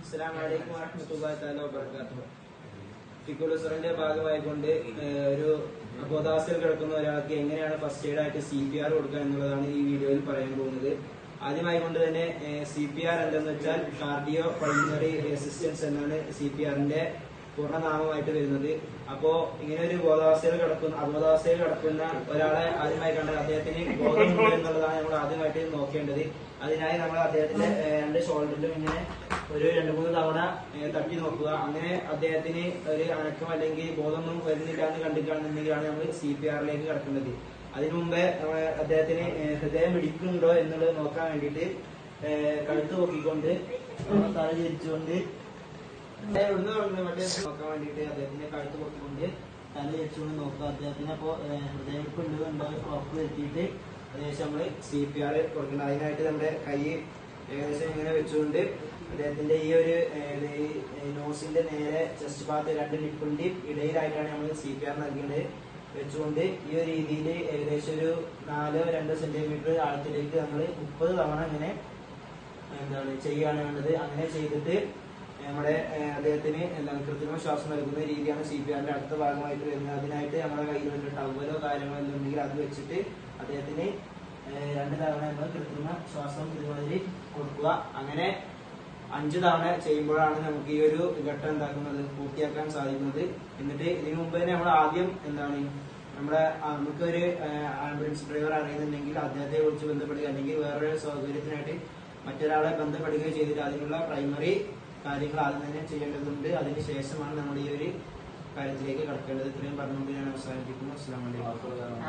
അസ്സലാമലൈക്കും വറഹ്മത്തുള്ളാഹി തആല വബറകാതുഹു. ഫിഖുൽ ഉസ്റിന്റെ ഭാഗമായിക്കൊണ്ട് ഒരു അബോധാവസ്ഥയിൽ കിടക്കുന്ന ഒരാൾക്ക് എങ്ങനെയാണ് ഫസ്റ്റ് എയ്ഡ് ആയിട്ട് CPR കൊടുക്കുക എന്നുള്ളതാണ് ഈ വീഡിയോയിൽ പറയാൻ പോകുന്നത്. ആദ്യമായി കൊണ്ട് തന്നെ CPR എന്തെന്ന് വെച്ചാൽ കാർഡിയോ പൾമണറി റെസിസ്റ്റൻസ് എന്നാണ് CPRന്റെ പൂർണ്ണനാമമായിട്ട് വരുന്നത്. അപ്പോ ഇങ്ങനെ ഒരു അബോധാവസ്ഥയിൽ കിടക്കുന്ന ഒരാളെ ആദ്യമായി കണ്ടാൽ അദ്ദേഹത്തിന് ബോധമുണ്ട് എന്നുള്ളതാണ് നമ്മൾ ആദ്യമായിട്ട് നോക്കേണ്ടത്. അതിനായി നമ്മൾ അദ്ദേഹത്തിന്റെ രണ്ട് ഷോൾഡറിലും ഇങ്ങനെ ഒരു 2-3 തവണ തട്ടി നോക്കുക. അങ്ങനെ അദ്ദേഹത്തിന് ഒരു അനക്കം അല്ലെങ്കിൽ ബോധമൊന്നും വരുന്നില്ല എന്ന് കണ്ടിട്ടാണെന്നുണ്ടെങ്കിലാണ് നമ്മൾ CPRലേക്ക് കിടക്കേണ്ടത്. അതിനു മുമ്പേ അദ്ദേഹത്തിന് ഹൃദയം ഇടിക്കുന്നുണ്ടോ എന്നുള്ളത് നോക്കാൻ വേണ്ടിയിട്ട് കഴുത്ത് നോക്കിക്കൊണ്ട് തല തിരിച്ചുകൊണ്ട് നോക്കാൻ വേണ്ടിയിട്ട് അദ്ദേഹത്തിന്റെ കഴുത്ത് നോക്കിക്കൊണ്ട് തല തിരിച്ചുകൊണ്ട് നോക്കുക. അദ്ദേഹത്തിന് അപ്പോ ഹൃദയമിടിപ്പ് ഉണ്ടോ ഉറപ്പ് വരുത്തിയിട്ട് ഏകദേശം നമ്മള് CPR കൊടുക്കണം. അതിനായിട്ട് നമ്മുടെ കൈ ഏകദേശം ഇങ്ങനെ വെച്ചുകൊണ്ട് അദ്ദേഹത്തിന്റെ ഈ ഒരു നോസിന്റെ നേരെ ചെസ്റ്റ് ഭാഗത്ത് 2 നിപ്പിളിന്റെയും ഇടയിലായിട്ടാണ് നമ്മൾ CPR നൽകേണ്ടത്. വെച്ചുകൊണ്ട് ഈ ഒരു രീതിയിൽ ഏകദേശം ഒരു 4-2 സെന്റിമീറ്റർ ആഴത്തിലേക്ക് നമ്മൾ 30 തവണ ഇങ്ങനെ ചെയ്യുകയാണ് വേണ്ടത്. അങ്ങനെ ചെയ്തിട്ട് നമ്മുടെ അദ്ദേഹത്തിന് കൃത്രിമ ശ്വാസം നൽകുന്ന രീതിയാണ് CPRന്റെ അടുത്ത ഭാഗമായിട്ട് വരുന്നത്. അതിനായിട്ട് നമ്മുടെ കയ്യിൽ വല്ല ടവലോ കാര്യങ്ങളോ ഉണ്ടെങ്കിൽ അത് വെച്ചിട്ട് അദ്ദേഹത്തിന് 2 തവണ നമ്മൾ കൃത്രിമ ശ്വാസം ഇതുമാതിരി കൊടുക്കുക. അങ്ങനെ 5 തവണ ചെയ്യുമ്പോഴാണ് നമുക്ക് ഈ ഒരു ഘട്ടം പൂർത്തിയാക്കാൻ സാധിക്കുന്നത്. എന്നിട്ട് ഇതിനു മുമ്പ് തന്നെ നമ്മൾ ആദ്യം നമുക്കൊരു ആംബുലൻസ് ഡ്രൈവർ അറിയുന്നുണ്ടെങ്കിൽ അദ്ദേഹത്തെ വിളിച്ച് ബന്ധപ്പെടുക, അല്ലെങ്കിൽ വേറൊരു സൗകര്യത്തിനായിട്ട് മറ്റൊരാളെ ബന്ധപ്പെടുകയോ ചെയ്തിട്ട് അതിനുള്ള പ്രൈമറി കാര്യങ്ങൾ ആദ്യം തന്നെ ചെയ്യേണ്ടതുണ്ട്. അതിനുശേഷമാണ് നമ്മൾ ഈ ഒരു കാര്യത്തിലേക്ക് കടക്കേണ്ടത്. ഇത്രയും പറഞ്ഞുകൊണ്ട് ഞാൻ അവസാനിപ്പിക്കുന്നു. അസ്സലാമു അലൈക്കും.